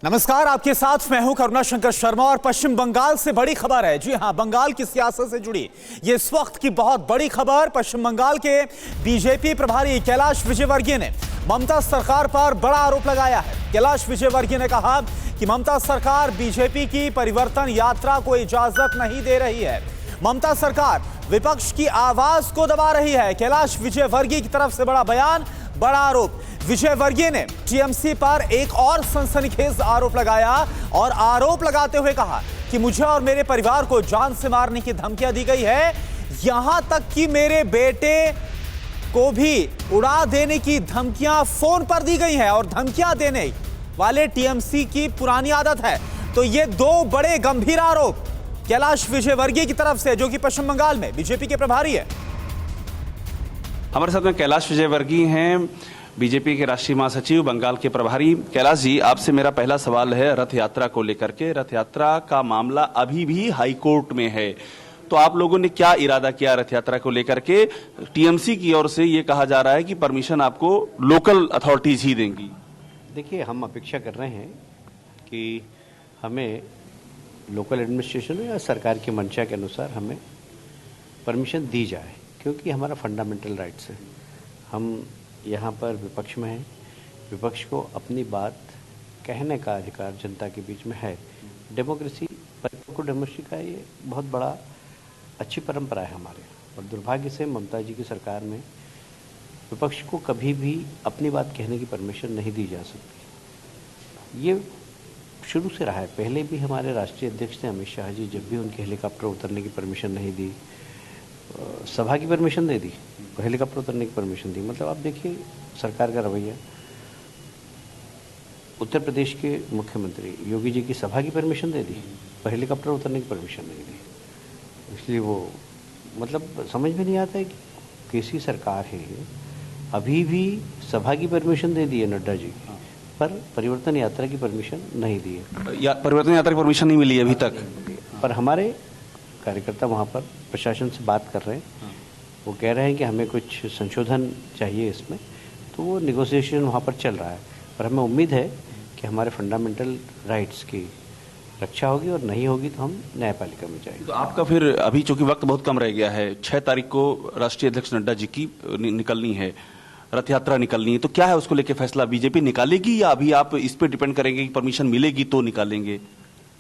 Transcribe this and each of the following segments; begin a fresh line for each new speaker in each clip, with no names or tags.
नमस्कार, आपके साथ मैं हूं करुणा शंकर शर्मा और पश्चिम बंगाल से बड़ी खबर है। जी हां, बंगाल की सियासत से जुड़ी ये इस वक्त की बहुत बड़ी खबर। पश्चिम बंगाल के बीजेपी प्रभारी कैलाश विजयवर्गीय ने ममता सरकार पर बड़ा आरोप लगाया है। कैलाश विजयवर्गीय ने कहा कि ममता सरकार बीजेपी की परिवर्तन यात्रा को इजाजत नहीं दे रही है। ममता सरकार विपक्ष की आवाज को दबा रही है। कैलाश विजयवर्गीय की तरफ से बड़ा बयान, बड़ा आरोप। विजयवर्गीय ने टीएमसी पर एक और सनसनीखेज आरोप लगाया और आरोप लगाते हुए कहा कि मुझे और मेरे परिवार को जान से मारने की धमकियां दी गई है। यहां तक कि मेरे बेटे को भी उड़ा देने की धमकियां फोन पर दी गई हैं और धमकियां देने वाले टीएमसी की पुरानी आदत है। तो ये दो बड़े गंभीर आरोप कैलाश विजयवर्गीय की तरफ से, जो कि पश्चिम बंगाल में बीजेपी के प्रभारी है।
हमारे साथ में कैलाश विजयवर्गीय हैं, बीजेपी के राष्ट्रीय महासचिव, बंगाल के प्रभारी। कैलाश जी, आपसे मेरा पहला सवाल है रथ यात्रा को लेकर के। रथ यात्रा का मामला अभी भी हाई कोर्ट में है, तो आप लोगों ने क्या इरादा किया रथ यात्रा को लेकर के? टीएमसी की ओर से ये कहा जा रहा है कि परमिशन आपको लोकल अथॉरिटीज ही देंगी।
देखिए, हम अपेक्षा कर रहे हैं कि हमें लोकल एडमिनिस्ट्रेशन या सरकार की मंशा के अनुसार हमें परमिशन दी जाए, क्योंकि हमारा फंडामेंटल राइट्स है। हम यहाँ पर विपक्ष में हैं, विपक्ष को अपनी बात कहने का अधिकार जनता के बीच में है। डेमोक्रेसी, डेमोक्रेसी का ये बहुत बड़ा अच्छी परंपरा है हमारे, और दुर्भाग्य से ममता जी की सरकार में विपक्ष को कभी भी अपनी बात कहने की परमिशन नहीं दी जा सकती। ये शुरू से रहा है। पहले भी हमारे राष्ट्रीय अध्यक्ष थे अमित शाह जी, जब भी उनके हेलीकॉप्टर उतरने की परमिशन नहीं दी, सभा की परमिशन दे दी, हेलीकॉप्टर उतरने की परमिशन दी। मतलब आप देखिए सरकार का रवैया। उत्तर प्रदेश के मुख्यमंत्री योगी जी की सभा की परमिशन दे दी और हेलीकॉप्टर उतरने की परमिशन नहीं दी। इसलिए वो मतलब समझ में नहीं आता है कि कैसी सरकार है। अभी भी सभा की परमिशन दे दी है नड्डा जी, पर परिवर्तन यात्रा की परमिशन नहीं दी है।
परिवर्तन यात्रा की परमिशन नहीं मिली अभी तक,
पर हमारे कार्यकर्ता वहाँ पर प्रशासन से बात कर रहे हैं। वो कह रहे हैं कि हमें कुछ संशोधन चाहिए इसमें, तो वो निगोशिएशन वहाँ पर चल रहा है। पर हमें उम्मीद है कि हमारे फंडामेंटल राइट्स की रक्षा होगी, और नहीं होगी तो हम न्यायपालिका में जाएंगे।
तो आपका फिर अभी चूंकि वक्त बहुत कम रह गया है, 6 तारीख को राष्ट्रीय अध्यक्ष नड्डा जी की निकलनी है, रथ यात्रा निकलनी है, तो क्या है उसको लेकर फैसला? बीजेपी निकालेगी या अभी आप इस पे डिपेंड करेंगे कि परमिशन मिलेगी तो निकालेंगे?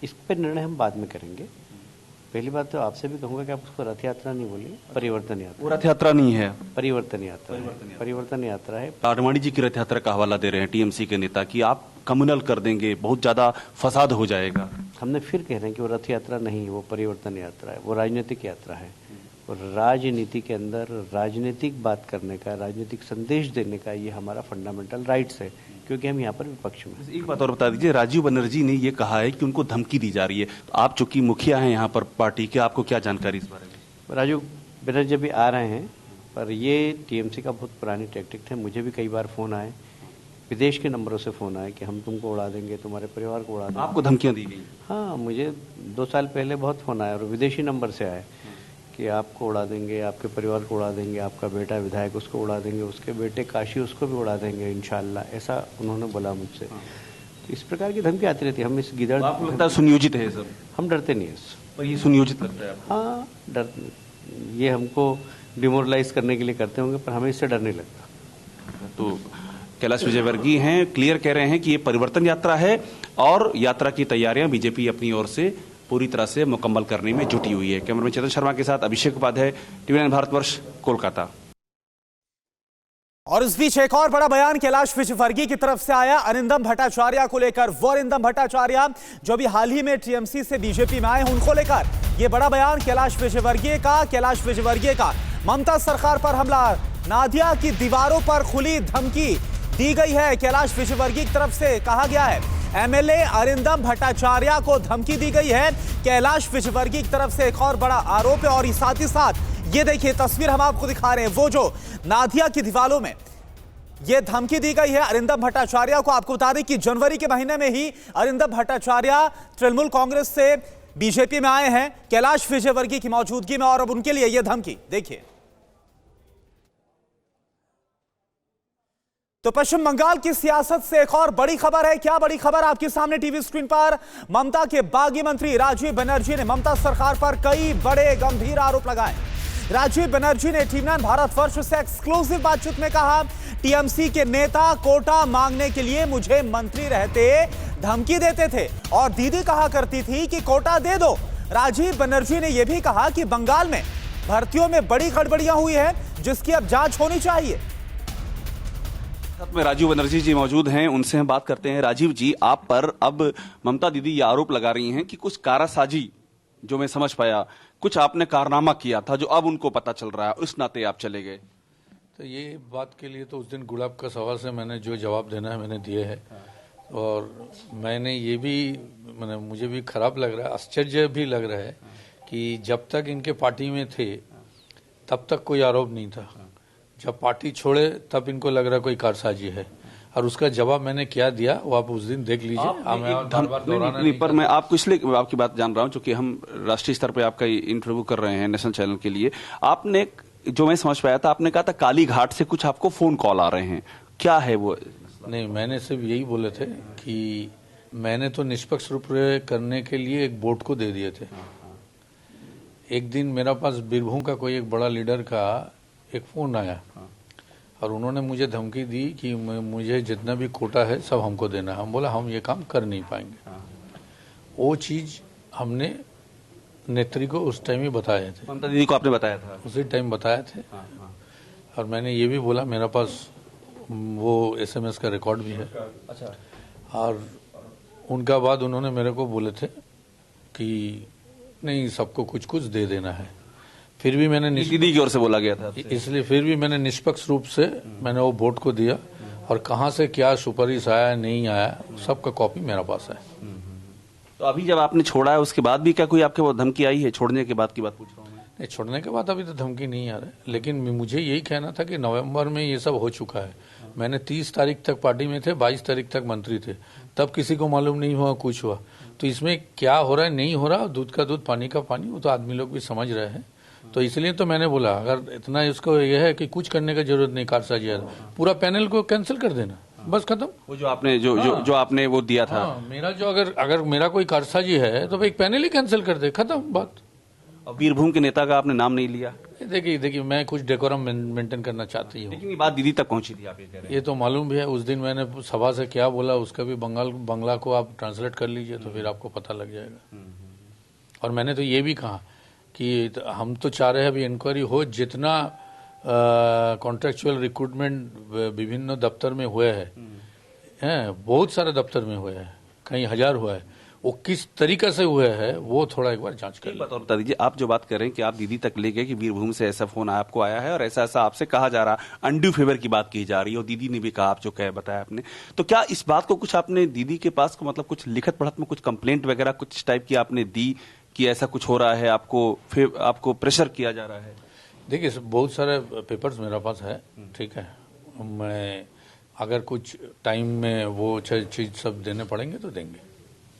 इस पर निर्णय हम बाद में करेंगे। पहली बात तो आपसे भी कहूंगा कि आप उसको रथ यात्रा नहीं बोलिए, परिवर्तन यात्रा।
वो रथ यात्रा नहीं है,
परिवर्तन यात्रा, परिवर्तन यात्रा है।
आडवाणी जी की रथ यात्रा का हवाला दे रहे हैं टीएमसी के नेता कि आप कम्युनल कर देंगे, बहुत ज्यादा फसाद हो जाएगा।
हमने फिर कह रहे हैं कि वो रथ यात्रा नहीं, वो परिवर्तन यात्रा है, वो राजनीतिक यात्रा है। और राजनीति के अंदर राजनीतिक बात करने का, राजनीतिक संदेश देने का ये हमारा फंडामेंटल राइट्स है, क्योंकि हम यहाँ पर विपक्ष में।
एक बात और बता दीजिए, राजीव बनर्जी ने ये कहा है कि उनको धमकी दी जा रही है, तो आप चूंकि मुखिया हैं यहाँ पर पार्टी के, आपको क्या जानकारी इस बारे में?
राजीव बनर्जी भी आ रहे हैं, पर ये टीएमसी का बहुत पुरानी टैक्टिक है। मुझे भी कई बार फ़ोन आए, विदेश के नंबरों से फ़ोन आए कि हम तुमको उड़ा देंगे, तुम्हारे परिवार को उड़ा देंगे।
आपको धमकियाँ दी गई?
हाँ, मुझे 2 साल पहले बहुत फ़ोन आया, और विदेशी नंबर से आए कि आपको उड़ा देंगे, आपके परिवार को उड़ा देंगे, आपका बेटा विधायक उसको उड़ा देंगे, उसके बेटे काशी उसको भी उड़ा देंगे इंशाल्लाह, ऐसा उन्होंने बोला मुझसे। तो इस प्रकार की धमकी आती रहती है। हम इस गिदड़,
आपको लगता है सुनियोजित है सब?
हम डरते नहीं है इससे।
पर ये सुनियोजित लगता है आपको?
हाँ, डर, ये हमको डिमोरलाइज करने के लिए करते होंगे, पर हमें इससे डर नहीं लगता।
तो कैलाश विजयवर्गीय हैं, क्लियर कह रहे हैं कि ये परिवर्तन यात्रा है और यात्रा की तैयारियां बीजेपी अपनी ओर से पूरी तरह से मुकम्मल करने में जुटी हुई है। कैमरामैन चेतन शर्मा के साथ अभिषेक उपाध्याय, टीवी9 भारतवर्ष, कोलकाता।
और इस बीच एक और बड़ा बयान कैलाश विजयवर्गीय की तरफ से आया अरिंदम भट्टाचार्य को लेकर। वो अरिंदम भट्टाचार्य जो भी हाल ही में टीएमसी से बीजेपी में आए, उनको लेकर यह बड़ा बयान कैलाश विजयवर्गीय का। कैलाश विजयवर्गीय का ममता सरकार पर हमला, नादिया की दीवारों पर खुली धमकी दी गई है। कैलाश विजयवर्गीय की तरफ से कहा गया है एमएलए अरिंदम भट्टाचार्य को धमकी दी गई है। कैलाश विजयवर्गीय की तरफ से एक और बड़ा आरोप है। और साथ ही साथ ये देखिए तस्वीर हम आपको दिखा रहे हैं, वो जो नादिया की दीवारों में ये धमकी दी गई है अरिंदम भट्टाचार्य को। आपको बता दें कि जनवरी के महीने में ही अरिंदम भट्टाचार्य तृणमूल कांग्रेस से बीजेपी में आए हैं कैलाश विजयवर्गीय की मौजूदगी में, और अब उनके लिए यह धमकी देखिए। तो पश्चिम बंगाल की सियासत से एक और बड़ी खबर है। क्या बड़ी खबर? आपके सामने टीवी स्क्रीन पर ममता के बागी मंत्री राजीव बनर्जी ने ममता सरकार पर कई बड़े गंभीर आरोप लगाए। राजीव बनर्जी ने टीवी9 भारतवर्ष से एक्सक्लूसिव बातचीत में कहा, टीएमसी के नेता कोटा मांगने के लिए मुझे मंत्री रहते धमकी देते थे और दीदी कहा करती थी कि कोटा दे दो। राजीव बनर्जी ने यह भी कहा कि बंगाल में भर्तियों में बड़ी गड़बड़ियां हुई है, जिसकी अब जांच होनी चाहिए।
साथ में राजीव बनर्जी जी मौजूद हैं, उनसे हम बात करते हैं। राजीव जी, आप पर अब ममता दीदी ये आरोप लगा रही हैं कि कुछ कारासाजी, जो मैं समझ पाया, कुछ आपने कारनामा किया था जो अब उनको पता चल रहा है, उस नाते आप चले गए।
तो ये बात के लिए तो उस दिन गुलाब का सवाल से मैंने जो जवाब देना है मैंने दिए है। और मैंने ये भी मुझे भी खराब लग रहा है, आश्चर्य भी लग रहा है कि जब तक इनके पार्टी में थे तब तक कोई आरोप नहीं था, जब पार्टी छोड़े तब इनको लग रहा कोई कारसाजी है। और उसका जवाब मैंने क्या दिया वो आप उस दिन देख लीजिए।
पर मैं आपको इसलिए आपकी बात जान रहा हूं क्योंकि हम राष्ट्रीय स्तर पे आपका इंटरव्यू कर रहे हैं नेशनल चैनल के लिए। आपने, जो मैं समझ पाया था, आपने कहा था काली घाट से कुछ आपको फोन कॉल आ रहे हैं, क्या है वो?
नहीं, मैंने सिर्फ यही बोले थे कि मैंने तो निष्पक्ष रूप से करने के लिए एक बोर्ड को दे दिए थे। एक दिन मेरा पास बीरभूम का कोई एक बड़ा लीडर का एक फोन आया और उन्होंने मुझे धमकी दी कि मुझे जितना भी कोटा है सब हमको देना है। हम बोला हम ये काम कर नहीं पाएंगे। वो चीज हमने नेत्री को उस टाइम ही बताए थे।
ममता दीदी को आपने बताया था?
उसी टाइम बताए थे। और मैंने ये भी बोला, मेरा पास वो SMS का रिकॉर्ड भी है।
अच्छा।
और उनका बाद उन्होंने मेरे को बोले थे कि नहीं, सबको कुछ कुछ दे देना है। फिर भी मैंने
दीदी की ओर से बोला गया था,
इसलिए फिर भी मैंने निष्पक्ष रूप से मैंने वो बोर्ड को दिया। और कहाँ से क्या सुपारिश आया नहीं आया सबका कॉपी मेरे पास है।
तो अभी जब आपने छोड़ा है उसके बाद भी क्या कोई आपके वो धमकी आई है? छोड़ने के बाद की बात पूछ रहा हूँ मैं।
नहीं, छोड़ने के बाद अभी तो धमकी नहीं आ रहा है, लेकिन मुझे यही कहना था कि नवंबर में ये सब हो चुका है। मैंने 30 तारीख तक पार्टी में थे, 22 तारीख तक मंत्री थे, तब किसी को मालूम नहीं हुआ कुछ हुआ। तो इसमें क्या हो रहा है नहीं हो रहा, दूध का दूध पानी का पानी, वो तो आदमी लोग भी समझ रहे हैं। तो इसलिए तो मैंने बोला अगर इतना इसको यह है कि कुछ करने की जरूरत नहीं, कारसाजी है, पूरा पैनल को कैंसिल कर देना, बस खत्म।
वो जो आपने जो आपने वो दिया था,
मेरा जो अगर मेरा कोई कारसाजी है तो भाई पैनल ही कैंसिल कर दे, खत्म बात।
और बीरभूम के नेता का आपने नाम नहीं लिया?
देखिए मैं कुछ डेकोरम मेंटेन करना चाहती हूँ।
लेकिन ये बात दीदी तक पहुंची थी, आप ये कह रहे हैं।
ये तो मालूम भी है, उस दिन मैंने सभा से क्या बोला उसका भी बंगला को आप ट्रांसलेट कर लीजिए तो फिर आपको पता लग जाएगा। और मैंने तो ये भी कहा कि हम तो चाह रहे हैं अभी इंक्वायरी हो, जितना कॉन्ट्रेक्चुअल रिक्रूटमेंट विभिन्न दफ्तर में हुए हैं, बहुत सारे दफ्तर में हुए हैं, कई हजार हुआ है, वो किस तरीके से हुए हैं वो थोड़ा एक बार जांच कर
बता दीजिए। आप जो बात कर रहे हैं कि आप दीदी तक ले गए कि बीरभूम से ऐसा फोन आपको आया है और ऐसा ऐसा आपसे कहा जा रहा, अनड्यू फेवर की बात की जा रही है, और दीदी ने भी कहा, आप जो कह बताया आपने, तो क्या इस बात को कुछ आपने दीदी के पास को मतलब कुछ लिखत पढ़त में कुछ कंप्लेंट वगैरह कुछ टाइप की आपने दी कि ऐसा कुछ हो रहा है, आपको प्रेशर किया जा रहा है?
देखिए बहुत सारे पेपर्स मेरे पास है, ठीक है, मैं अगर कुछ टाइम में वो चीज सब देने पड़ेंगे तो देंगे।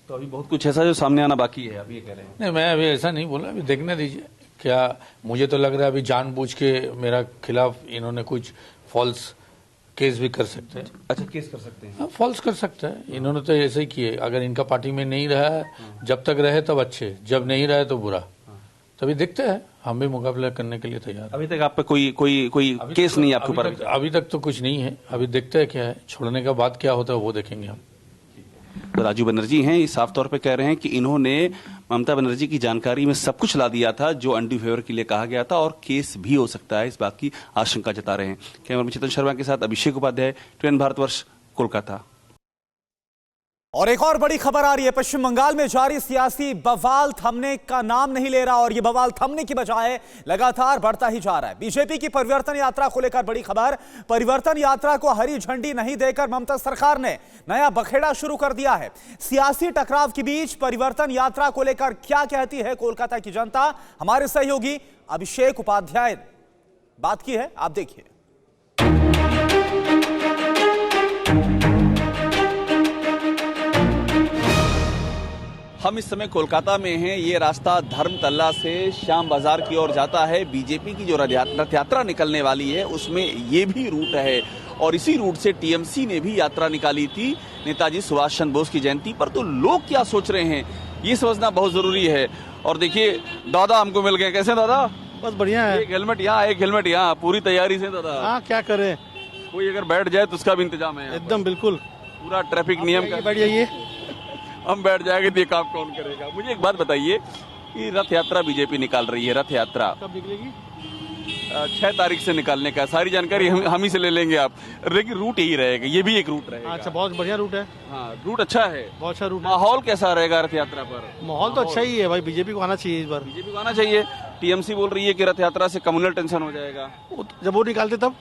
तो अभी बहुत कुछ ऐसा जो सामने आना बाकी है, आप ये कह रहे हैं?
नहीं, मैं अभी ऐसा नहीं बोला, अभी देखने दीजिए। क्या मुझे तो लग रहा है अभी जानबूझ के मेरा खिलाफ इन्होंने कुछ फॉल्स केस भी कर सकते हैं।
अच्छा, केस कर सकते हैं?
फॉल्स कर सकते हैं, इन्होंने तो ऐसे ही किए। अगर इनका पार्टी में नहीं रहा, जब तक रहे तब अच्छे, जब नहीं रहे तो बुरा। तभी देखते हैं, हम भी मुकाबला करने के लिए तैयार।
अभी तक आप पे कोई केस नहीं है आपके ऊपर?
अभी तक तो कुछ नहीं है, अभी देखते हैं क्या है, छोड़ने के बाद क्या होता है वो देखेंगे हम।
तो राजीव बनर्जी हैं, ये साफ तौर पे कह रहे हैं कि इन्होंने ममता बनर्जी की जानकारी में सब कुछ ला दिया था जो अनड्यू फेवर के लिए कहा गया था, और केस भी हो सकता है, इस बात की आशंका जता रहे हैं। कैमरामैन चेतन शर्मा के साथ अभिषेक उपाध्याय, टीवी9 भारतवर्ष, कोलकाता।
और एक और बड़ी खबर आ रही है। पश्चिम बंगाल में जारी सियासी बवाल थमने का नाम नहीं ले रहा और ये बवाल थमने की बजाय लगातार बढ़ता ही जा रहा है। बीजेपी की परिवर्तन यात्रा को लेकर बड़ी खबर। परिवर्तन यात्रा को हरी झंडी नहीं देकर ममता सरकार ने नया बखेड़ा शुरू कर दिया है। सियासी टकराव के बीच परिवर्तन यात्रा को लेकर क्या कहती है कोलकाता की जनता, हमारे सहयोगी अभिषेक उपाध्याय बात की है, आप देखिए।
हम इस समय कोलकाता में हैं। ये रास्ता धर्मतल्ला से श्याम बाजार की ओर जाता है। बीजेपी की जो रथ यात्रा निकलने वाली है उसमें ये भी रूट है और इसी रूट से टीएमसी ने भी यात्रा निकाली थी नेताजी सुभाष चंद्र बोस की जयंती पर। तो लोग क्या सोच रहे हैं ये समझना बहुत जरूरी है। और देखिए दादा हमको मिल गए। कैसे दादा?
बस बढ़िया है।
एक हेलमेट यहाँ, एक हेलमेट यहाँ, पूरी तैयारी से दादा।
हाँ क्या करें,
कोई अगर बैठ जाए तो उसका भी इंतजाम है यहाँ पर।
एकदम बिल्कुल
पूरा ट्रैफिक नियम का।
बैठ जाइए।
हम बैठ जाएंगे तो ये काम कौन करेगा? मुझे एक बात बताइए कि रथ यात्रा बीजेपी निकाल रही है, रथ यात्रा
कब निकलेगी?
6 तारीख से निकालने का सारी जानकारी हम ही से ले लेंगे आप, लेकिन रूट यही रहेगा, ये भी एक रूट रहेगा।
अच्छा, बहुत बढ़िया रूट है।
हाँ रूट अच्छा है।
बहुत अच्छा रूट है।
माहौल कैसा रहेगा रथ यात्रा पर?
माहौल तो अच्छा ही है भाई, बीजेपी को आना चाहिए इस बार।
बीजेपी को आना चाहिए। टीएमसी बोल रही है कि रथ यात्रा से कम्युनल टेंशन हो जाएगा।
जब वो निकालते तब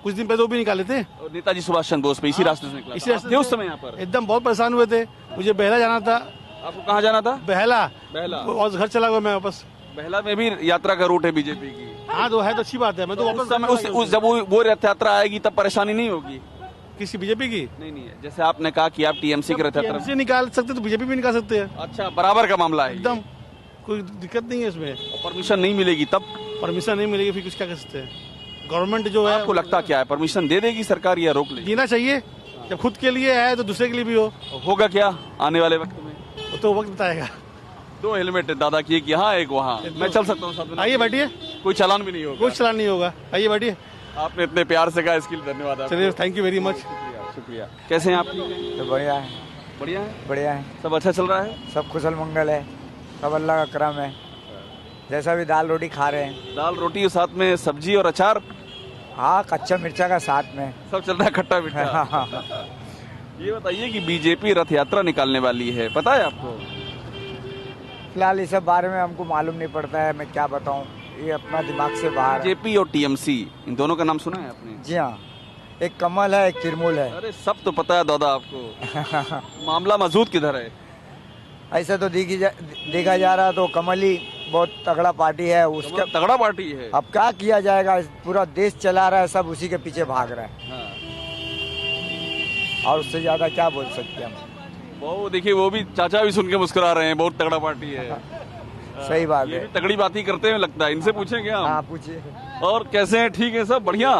कुछ दिन पहले वो भी निकाले थे।
और नेताजी सुभाष चंद्र बोस पे इसी रास्ते से निकला
इसी
था।
रास्ते
थे उस
से।
समय यहाँ पर
एकदम बहुत परेशान हुए थे। मुझे बहला जाना था।
आपको कहाँ जाना था?
बहला।
बहला।
और घर चला गया मैं वापस।
बहला में भी यात्रा का रूट है बीजेपी की।
हाँ तो है, तो अच्छी बात है। मैं तो
उस
वापस
समय जब वो रथ यात्रा आएगी तब परेशानी नहीं होगी?
किसी बीजेपी की
नहीं है, जैसे आपने कहा कि आप टीएमसी की रथ यात्रा।
से निकाल सकते तो बीजेपी भी निकाल सकते हैं।
अच्छा, बराबर का मामला है ये।
एकदम कोई दिक्कत नहीं है इसमें।
परमिशन नहीं मिलेगी तब?
परमिशन नहीं मिलेगी फिर कुछ क्या कर सकते हैं। गवर्नमेंट जो है
आपको लगता क्या है, परमिशन दे देगी सरकार या रोक लेगी?
जीना चाहिए। जब खुद के लिए है तो दूसरे के लिए भी हो।
होगा क्या आने वाले वक्त में?
वो तो वक्त बताएगा।
2 हेलमेट है दादा की, एक यहाँ एक वहाँ। मैं चल सकता हूँ साथ में?
आइए बैठिए,
कोई चालान भी नहीं होगा?
कुछ चलान नहीं होगा। आइए बैठिए।
आपने इतने प्यार से कहा, इसके लिए धन्यवाद आपको।
चलिए, थैंक यू वेरी मच।
शुक्रिया। कैसे हैं आप?
तो बढ़िया है,
बढ़िया है।
बढ़िया है।
सब अच्छा चल रहा है?
सब कुशल मंगल है, सब अल्लाह का करम है। जैसा भी दाल रोटी खा रहे हैं।
दाल रोटी और साथ में सब्जी और अचार?
हाँ, कच्चा मिर्चा का साथ में
सब चल रहा है, खट्टा मीठा। ये बताइए कि बीजेपी रथ यात्रा निकालने वाली है, पता है आपको?
फिलहाल इस सब बारे में हमको मालूम नहीं पड़ता है, मैं क्या बताऊँ, ये अपना दिमाग से बाहर है।
बीजेपी और टीएमसी, इन दोनों का नाम सुना है आपने?
जी हाँ, एक कमल है, एक तिरमुल है।
अरे सब तो पता है दादा आपको। मामला मजबूत किधर है?
ऐसा तो देखा जा रहा तो कमल ही बहुत तगड़ा पार्टी है उसके।
तगड़ा पार्टी है।
अब क्या किया जाएगा, पूरा देश चला रहा है, सब उसी के पीछे भाग रहा है।
हाँ।
और उससे ज्यादा क्या बोल सकते हैं हम।
वो देखिए, वो भी चाचा भी सुन के मुस्कुरा रहे हैं, बहुत तगड़ा पार्टी है।
सही बात
ये
है।
भी तगड़ी बात ही करते हैं लगता है। इनसे पूछेंगे हम।
हाँ पूछिए।
और कैसे हैं? ठीक है, सब बढ़िया,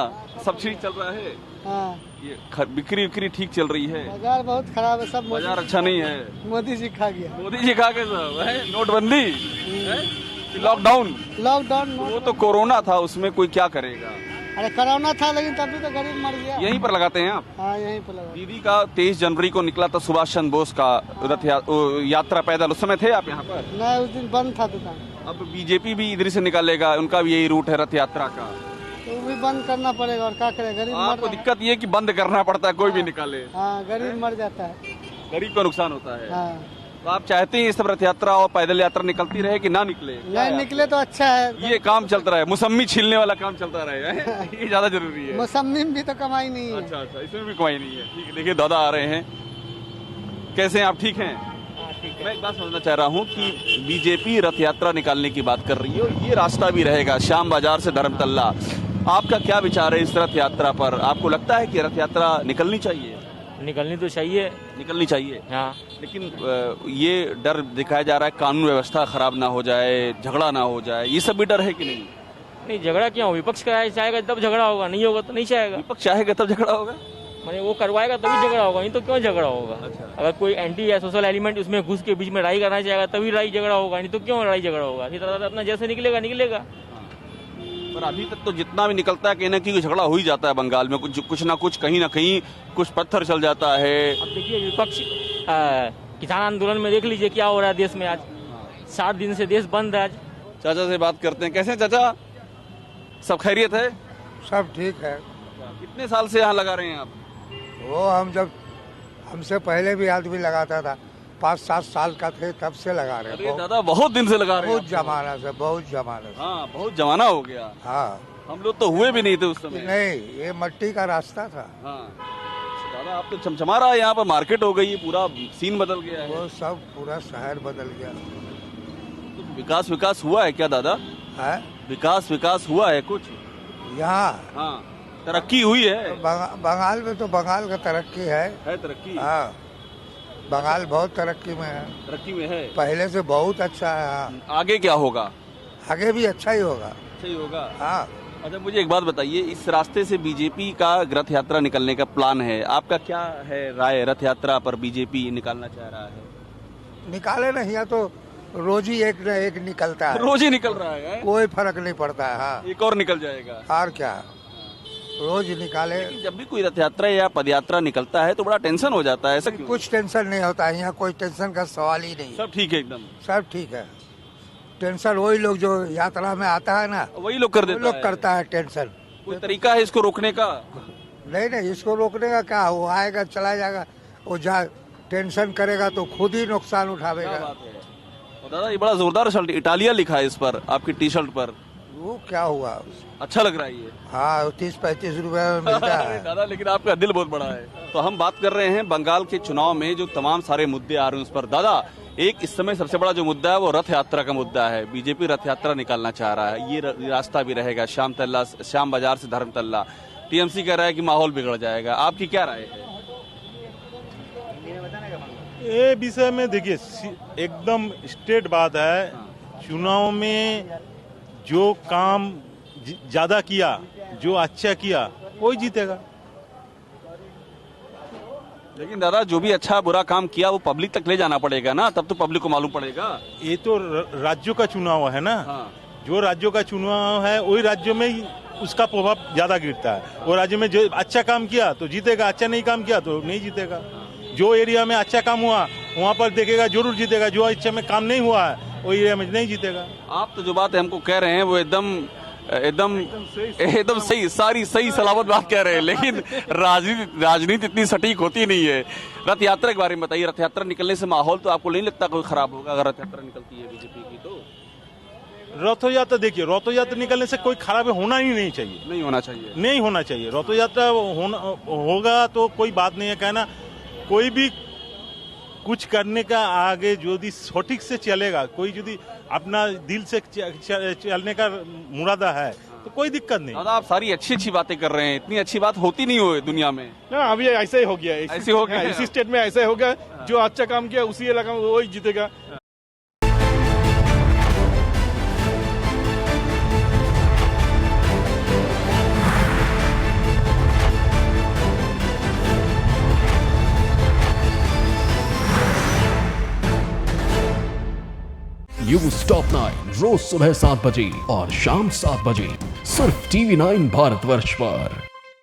सब ठीक चल रहा है।
हाँ,
ये बिक्री विक्री ठीक चल रही है?
बाजार बहुत खराब है, सब
बाजार अच्छा नहीं है।
मोदी जी खा गया।
मोदी जी खा के सब है? नोटबंदी है? लॉकडाउन?
लॉकडाउन
वो तो कोरोना था, उसमें कोई क्या करेगा?
अरे कोरोना था लेकिन तभी तो गरीब मर गया।
यहीं पर लगाते हैं आप?
हाँ यहीं पर लगा।
दीदी का 23 जनवरी को निकला था सुभाष चंद्र बोस का रथ यात्रा पैदल, उस समय थे आप यहाँ पर?
नहीं, उस दिन बंद था दुकान।
अब बीजेपी भी इधर से निकालेगा, उनका भी यही रूट है रथ यात्रा का।
तो वो भी बंद करना पड़ेगा और क्या करेगा, गरीब मर
आपको
रहा है।
दिक्कत ये है कि बंद करना पड़ता है, कोई भी निकाले,
हाँ, गरीब मर जाता है।
गरीब को नुकसान होता है।
हाँ,
तो आप चाहते हैं ये सब रथ यात्रा और पैदल यात्रा निकलती रहे कि ना निकले?
नहीं निकले तो अच्छा है।
ये काम चलता रहे, मौसम्मी छीलने वाला काम चलता रहे, ये ज्यादा जरूरी है।
मौसमी में भी तो कमाई नहीं है।
अच्छा अच्छा, इसमें भी कमाई नहीं है। ठीक है, देखिए दादा आ रहे हैं। कैसे हैं आप? ठीक हैं? मैं एक बात समझना चाह रहा हूँ कि बीजेपी रथ यात्रा निकालने की बात कर रही है और ये रास्ता भी रहेगा श्याम बाजार से धर्मतल्ला। आपका क्या विचार है इस रथ यात्रा पर? आपको लगता है कि रथ यात्रा निकलनी चाहिए?
निकलनी तो चाहिए।
निकलनी चाहिए,
हाँ।
लेकिन ये डर दिखाया जा रहा है कानून व्यवस्था खराब ना हो जाए, झगड़ा ना हो जाए, ये सब भी डर है कि नहीं?
नहीं, झगड़ा क्यों? विपक्ष चाहेगा तब झगड़ा होगा, नहीं होगा तो नहीं चाहेगा।
विपक्ष चाहेगा तब झगड़ा होगा?
माने वो करवाएगा तभी झगड़ा होगा, नहीं तो क्यों झगड़ा होगा?
अच्छा।
अगर कोई एंटी या सोशल एलिमेंट उसमें घुस के बीच में लड़ाई करना चाहेगा तभी लड़ाई झगड़ा होगा, नहीं तो क्यों लड़ाई झगड़ा होगा? इसी तरह अपना जैसे निकलेगा।
पर अभी तक तो जितना भी निकलता है कहीं ना कहीं झगड़ा हो ही जाता है बंगाल में, कुछ ना कहीं कुछ पत्थर चल जाता है।
अब देखिए विपक्ष किसान आंदोलन में देख लीजिए क्या हो रहा है देश में आज। 7 दिन से देश बंद है आज।
चाचा से बात करते हैं। कैसे हैं चाचा? सब खैरियत है?
सब ठीक है।
कितने साल से यहाँ लगा रहे हैं आप?
वो हम जब हमसे पहले भी आदमी लगाता था, 5-7 साल का थे तब से लगा रहे
अरे
हैं।
दादा बहुत दिन से लगा रहे हैं
बहुत जमाना से, बहुत जमाना से।
हाँ, बहुत जमाना हो गया।
हाँ,
हम लोग तो हुए भी नहीं थे उस समय।
नहीं, ये मट्टी का रास्ता था।
हाँ दादा, आप तो चमचमा रहा है, यहाँ पर मार्केट हो गई है, पूरा सीन बदल गया है।
वो सब पूरा शहर बदल गया
तो विकास हुआ है क्या दादा?
है।
विकास हुआ है कुछ
यहाँ
हाँ, तरक्की हुई है?
बंगाल में तो बंगाल का तरक्की है।
तरक्की?
हाँ, बंगाल बहुत तरक्की में है,
तरक्की में है,
पहले से बहुत अच्छा है। हाँ,
आगे क्या होगा?
आगे भी अच्छा ही होगा।
अच्छा ही होगा।
हाँ,
अच्छा, मुझे एक बात बताइए, इस रास्ते से बीजेपी का रथ यात्रा निकलने का प्लान है, आपका क्या है राय? रथ यात्रा पर बीजेपी निकालना चाह रहा है।
निकाले नहीं है तो रोज ही एक न एक निकलता है,
रोज ही निकल रहा है,
कोई फर्क नहीं पड़ता है। हाँ,
एक और निकल जाएगा।
और क्या, रोज निकाले।
लेकिन जब भी कोई रथ यात्रा या पदयात्रा निकलता है तो बड़ा टेंशन हो जाता है, ऐसा क्यों?
कुछ टेंशन नहीं होता है यहाँ, कोई टेंशन का सवाल ही नहीं।
सब ठीक है एकदम,
सब ठीक है। टेंशन वही लोग जो यात्रा में आता है ना,
वही लोग कर
वो
देता
लोग
है।
करता है टेंशन।
कोई तरीका है इसको रोकने का?
नहीं, इसको रोकने का क्या, वो आएगा चला जाएगा, वो जा टेंशन करेगा तो खुद ही नुकसान
क्या
उठावेगा।
बात है। और दादा, ये बड़ा जोरदार शर्ट, इटालिया लिखा है इस पर, आपकी टी शर्ट पर।
वो क्या हुआ,
अच्छा लग रहा है ये।
हाँ 30-35 रुपए में मिलता है।
दादा, लेकिन आपका दिल बहुत बड़ा है। तो हम बात कर रहे हैं बंगाल के चुनाव में जो तमाम सारे मुद्दे आ रहे हैं उस पर। दादा, एक इस समय सबसे बड़ा जो मुद्दा है वो रथ यात्रा का मुद्दा है। बीजेपी रथ यात्रा निकालना चाह रहा है, ये रास्ता भी रहेगा श्याम बाजार से धर्मतल्ला। टीएमसी कह रहा है कि माहौल बिगड़ जाएगा, आपकी क्या राय है?
ये विषय में देखिए एकदम स्ट्रेट बात है, चुनाव में जो काम ज्यादा किया, जो अच्छा किया, वही जीतेगा।
लेकिन दादा, जो भी अच्छा बुरा काम किया वो पब्लिक तक ले जाना पड़ेगा ना, तब तो पब्लिक को मालूम पड़ेगा।
ये तो राज्यों का चुनाव है ना।
हाँ।
जो राज्यों का चुनाव है वही राज्यों में ही उसका प्रभाव ज्यादा गिरता है। वो राज्य में जो अच्छा काम किया तो जीतेगा, अच्छा नहीं काम किया तो नहीं जीतेगा। जो एरिया में अच्छा काम हुआ वहाँ पर देखेगा जरूर जीतेगा, जो अच्छा में काम नहीं हुआ है वो एरिया में नहीं जीतेगा।
आप तो जो बात हमको कह रहे हैं वो एकदम सही, सारी सही सलामत बात कह रहे हैं, लेकिन राजनीति इतनी सटीक होती नहीं है। रथ यात्रा के बारे में बताइए, रथ यात्रा निकलने से माहौल तो आपको नहीं लगता कोई खराब होगा अगर रथ यात्रा निकलती है बीजेपी की? तो
रथ यात्रा देखिए, रथ यात्रा निकलने से कोई खराब होना ही नहीं चाहिए,
नहीं होना चाहिए,
नहीं होना चाहिए। रथ यात्रा होगा तो कोई बात नहीं है, कहना कोई भी कुछ करने का आगे यदि सटीक से चलेगा, कोई यदि अपना दिल से चलने का मुरादा है तो कोई दिक्कत नहीं।
दादा, आप सारी अच्छी अच्छी बातें कर रहे हैं, इतनी अच्छी बात होती नहीं हो दुनिया में
ना। अभी ऐसा ही हो गया,
ऐसे हो गया,
इसी स्टेट में ऐसा ही हो गया। जो अच्छा काम किया उसी इलाका में वही जीतेगा।
न्यूज़ टॉप 9 रोज सुबह 7 बजे और शाम 7 बजे सिर्फ TV9 भारतवर्ष पर।